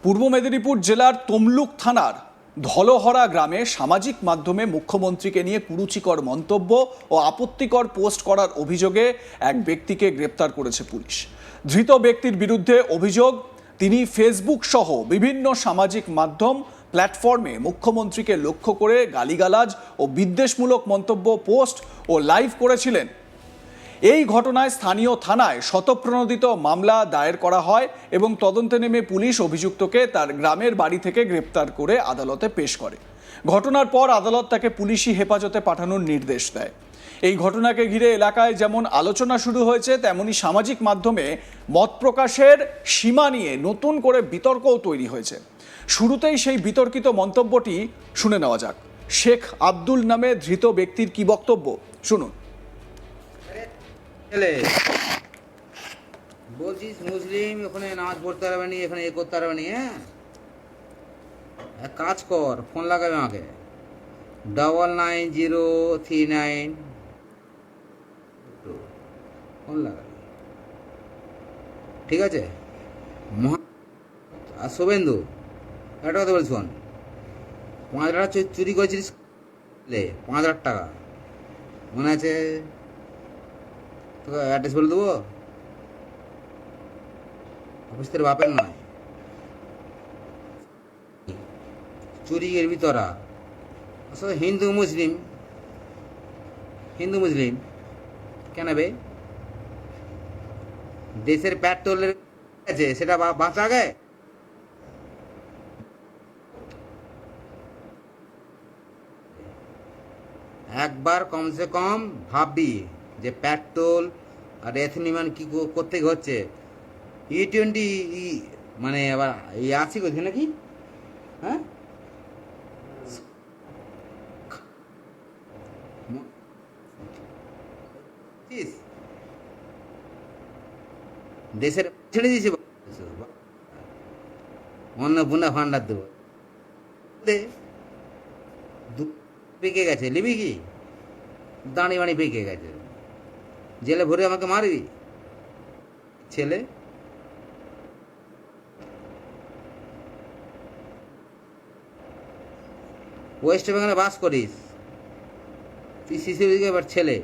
পূর্ব মেদিনীপুর জেলার তমলুক থানার ধলহরা গ্রামে সামাজিক মাধ্যমে মুখ্যমন্ত্রীকে নিয়ে কুরুচিকর মন্তব্য ও আপত্তিকর পোস্ট করার অভিযোগে এক ব্যক্তিকে গ্রেপ্তার করেছে পুলিশ। ধৃত ব্যক্তির বিরুদ্ধে অভিযোগ, তিনি ফেসবুক সহ বিভিন্ন সামাজিক মাধ্যম প্ল্যাটফর্মে মুখ্যমন্ত্রীকে লক্ষ্য করে গালিগালাজ ও বিদ্বেষমূলক মন্তব্য পোস্ট ও লাইভ করেছিলেন। এই ঘটনায় স্থানীয় থানায় স্বতঃপ্রণোদিত মামলা দায়ের করা হয় এবং তদন্তে নেমে পুলিশ অভিযুক্তকে তার গ্রামের বাড়ি থেকে গ্রেপ্তার করে আদালতে পেশ করে। ঘটনার পর আদালত তাকে পুলিশি হেফাজতে পাঠানোর নির্দেশ দেয়। এই ঘটনাকে ঘিরে এলাকায় যেমন আলোচনা শুরু হয়েছে, তেমনি সামাজিক মাধ্যমে মত প্রকাশের সীমা নিয়ে নতুন করে বিতর্কও তৈরি হয়েছে। শুরুতেই সেই বিতর্কিত মন্তব্যটি শুনে নেওয়া যাক। শেখ আব্দুল নামে ধৃত ব্যক্তির কি বক্তব্য শুনুন। বলছিস মুসলিম, ওখানে নামাজ পড়তে পারবে নি, এখানে এ করতে পারবে নি। হ্যাঁ, এক কাজ কর, ফোন লাগাবে আমাকে 999039 ফোন লাগাবে, ঠিক আছে? আর শুভেন্দু, একটা কথা বলছি, শোন, 5,000 টাকা চুরি করেছিস, 5,000 টাকা মনে আছে? তোকে অ্যাড্রেস বলে দেবো, অফিস তোর বাপের নয়। চুরি করবি তোরা, আসলে হিন্দু মুসলিম কেন বে? দেশের পেট্রোলের আছে, সেটা বাঁচা গে। একবার কমসে কম ভাববি যে পেট্রোল আর এথনিমান কি করতে হচ্ছে। E20 মানে আবার এই আসি কোথায় নাকি? হ্যাঁ, দেশের ছেড়ে দিয়েছে, অন্য বুনা ভান্ডার দেবো, পেকে গেছে, নিবি কি? দাঁড়ি বাড়ি পেকে গেছে, জেলে ভরে আমাকে মারবি ছেলে? ওয়েস্ট বেঙ্গলে বাস করিস তুই, শিশির এবার ছেলে,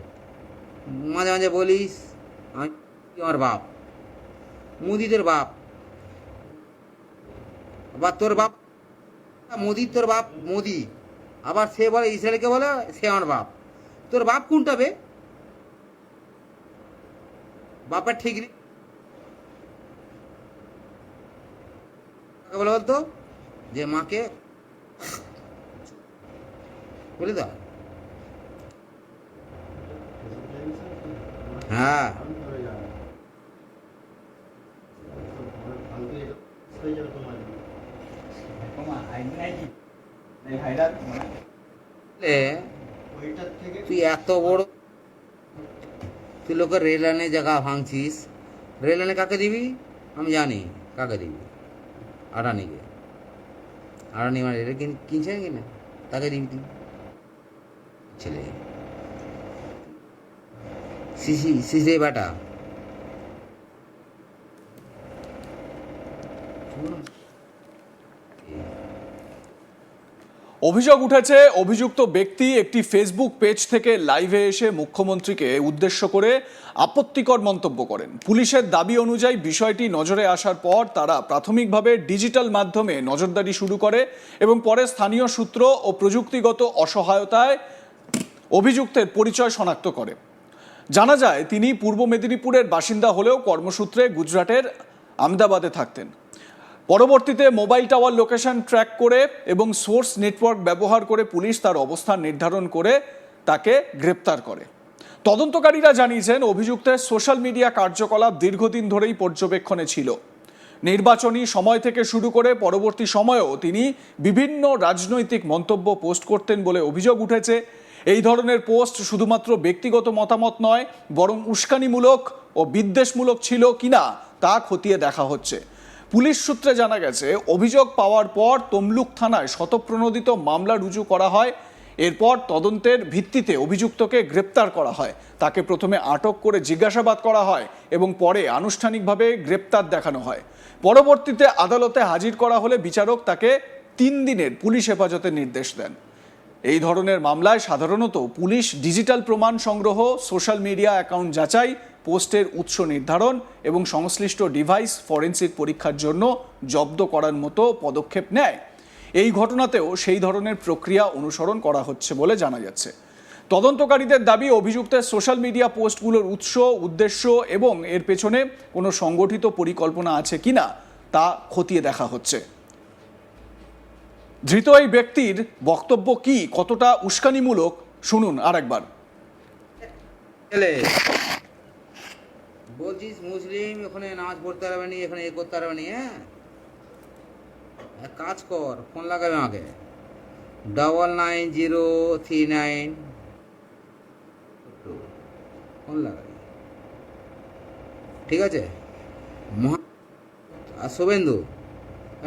মাঝে মাঝে বলিস আমি আমার বাপ, মুদিদের বাপ, আবার তোর বাপ মোদি, তোর বাপ মোদি, আবার সে বলে ইসরায়েলকে বলে সে আমার বাপ। তোর বাপ কোনটা বে? বাপের ঠিক বলে বলতো যে মাকে বলে দাও। হ্যাঁ, তুই এত বড়, তুই লোকের রেল লাইনে জায়গা ভাঙছিস। রেল লাইনে কাকে দিবি? আমি জানি কাকে দিবি, আড়ানিকে। আড়ানি মানে রেল কিনছে কিনা, তাকে দিবি তুই ছেলে। শিশি বেটা, অভিযোগ উঠেছে, অভিযুক্ত ব্যক্তি একটি ফেসবুক পেজ থেকে লাইভে এসে মুখ্যমন্ত্রীকে উদ্দেশ্য করে আপত্তিকর মন্তব্য করেন। পুলিশের দাবি অনুযায়ী বিষয়টি নজরে আসার পর তারা প্রাথমিকভাবে ডিজিটাল মাধ্যমে নজরদারি শুরু করে এবং পরে স্থানীয় সূত্র ও প্রযুক্তিগত অসহায়তায় অভিযুক্তের পরিচয় শনাক্ত করে। জানা যায় তিনি পূর্ব মেদিনীপুরের বাসিন্দা হলেও কর্মসূত্রে গুজরাটের আহমেদাবাদে থাকতেন। পরবর্তীতে মোবাইল টাওয়ার লোকেশন ট্র্যাক করে এবং সোর্স নেটওয়ার্ক ব্যবহার করে পুলিশ তার অবস্থান নির্ধারণ করে তাকে গ্রেপ্তার করে। তদন্তকারীরা জানিয়েছেন অভিযুক্তের সোশ্যাল মিডিয়া কার্যকলাপ দীর্ঘদিন ধরেই পর্যবেক্ষণে ছিল। নির্বাচনী সময় থেকে শুরু করে পরবর্তী সময়েও তিনি বিভিন্ন রাজনৈতিক মন্তব্য পোস্ট করতেন বলে অভিযোগ উঠেছে। এই ধরনের পোস্ট শুধুমাত্র ব্যক্তিগত মতামত নয়, বরং উস্কানিমূলক ও বিদ্বেষমূলক ছিল কিনা তা খতিয়ে দেখা হচ্ছে। পুলিশ সূত্রে জানা গেছে, অভিযোগ পাওয়ার পর তমলুক থানায় স্বতঃপ্রণোদিত মামলা রুজু করা হয়। এরপর তদন্তের ভিত্তিতে অভিযুক্তকে গ্রেপ্তার করা হয়। তাকে প্রথমে আটক করে জিজ্ঞাসাবাদ করা হয় এবং পরে আনুষ্ঠানিকভাবে গ্রেপ্তার দেখানো হয়। পরবর্তীতে আদালতে হাজির করা হলে বিচারক তাকে 3 দিনের পুলিশ হেফাজতের নির্দেশ দেন। এই ধরনের মামলায় সাধারণত পুলিশ ডিজিটাল প্রমাণ সংগ্রহ, সোশ্যাল মিডিয়া অ্যাকাউন্ট যাচাই, পোস্টের উৎস নির্ধারণ এবং সংশ্লিষ্ট ডিভাইস ফরেনসিক পরীক্ষার জন্য জব্দ করার মতো পদক্ষেপ নেয়। এই ঘটনাতেও সেই ধরনের প্রক্রিয়া অনুসরণ করা হচ্ছে বলে জানা যাচ্ছে। তদন্তকারীদের দাবি, অভিযুক্তের সোশ্যাল মিডিয়া পোস্টগুলোর উৎস, উদ্দেশ্য এবং এর পেছনে কোনো সংগঠিত পরিকল্পনা আছে কিনা তা খতিয়ে দেখা হচ্ছে। ধৃত এই ব্যক্তির বক্তব্য কি, কতটা উস্কানিমূলক, শুনুন আরেকবার। বলছিস মুসলিম, ওখানে নামাজ পড়তে পারবে নি, এখানে এ করতে পারবে নি। হ্যাঁ, এক কাজ কর, ফোন লাগাবে আমাকে 999039, ফোন লাগাবি, ঠিক আছে? আর শুভেন্দু,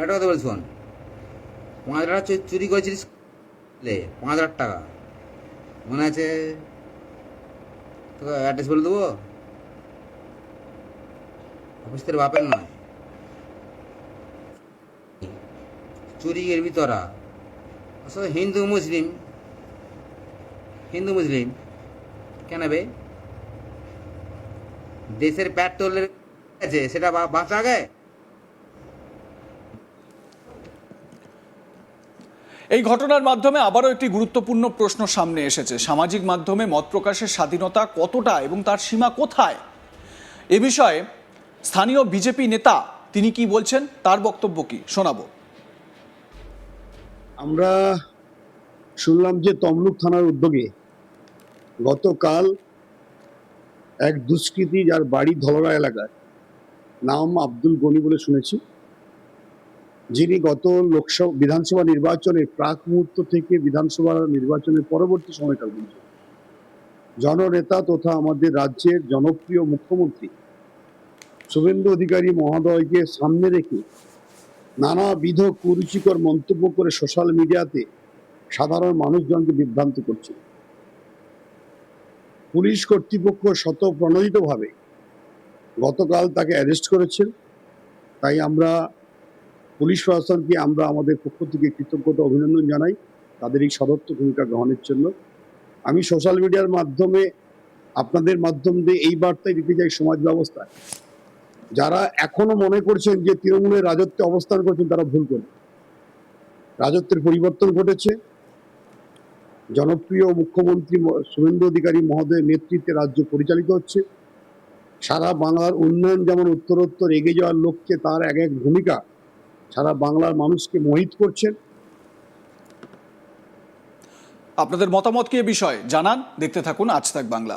একটা কথা বলছি, শোন, 5,000 টাকা চুরি করেছিলিস, 5,000 টাকা মনে আছে? তোকে অ্যাড্রেস বলে দেবো, অফিস তোর বাপের নয়, চুরি করবি তোরা। আসলে হিন্দু মুসলিম কেন বে? দেশের পেট্রোলের আছে, সেটা বাঁচা আগে। এই ঘটনার মাধ্যমে আবারও একটি গুরুত্বপূর্ণ প্রশ্ন সামনে এসেছে। সামাজিক মাধ্যমে মত প্রকাশের স্বাধীনতা কতটা এবং তার সীমা কোথায়? এ বিষয়ে স্থানীয় বিজেপি নেতা তিনি কি বলছেন, তার বক্তব্য কি, শোনাবো। আমরা শুনলাম যে তমলুক থানার উদ্যোগে গতকাল এক দুষ্কৃতী, যার বাড়ি ধলরা এলাকায়, নাম আব্দুল গনি বলে শুনেছি, যিনি গত বিধানসভা নির্বাচনের প্রাক মুহূর্ত থেকে বিধানসভা নির্বাচনের পরবর্তী সময়কাল পর্যন্ত জননেতা তথা আমাদের রাজ্যের জনপ্রিয় মুখ্যমন্ত্রী শুভেন্দু অধিকারী মহোদয়কে সামনে রেখে নানাবিধ কুরুচিকর মন্তব্য করে সোশ্যাল মিডিয়াতে সাধারণ মানুষজনকে বিভ্রান্ত করছে। পুলিশ কর্তৃপক্ষ স্বতঃপ্রণোদিতভাবে গতকাল তাকে অ্যারেস্ট করেছেন। তাই আমরা পুলিশ প্রশাসনকে আমরা আমাদের পক্ষ থেকে কৃতজ্ঞতা অভিনন্দন জানাই তাদের এই সদর্থক ভূমিকা গ্রহণের জন্য। আমি সোশ্যাল মিডিয়ার মাধ্যমে আপনাদের মাধ্যম দিয়ে এই বার্তায় দিতে চাই, সমাজ ব্যবস্থায় যারা এখনো মনে করছেন যে তৃণমূলের রাজত্বে অবস্থান করছেন, তারা ভুল করেন। রাজত্বের পরিবর্তন ঘটেছে। জনপ্রিয় মুখ্যমন্ত্রী শুভেন্দু অধিকারী মহোদয়ের নেতৃত্বে রাজ্য পরিচালিত হচ্ছে। সারা বাংলার উন্নয়ন যেমন উত্তরোত্তর এগিয়ে যাওয়ার লক্ষ্যে তার এক এক ভূমিকা সারা বাংলার মানুষকে মোহিত করছেন। আপনাদের মতামত কি এ বিষয়ে জানান, দেখতে থাকুন আজ তাক বাংলা।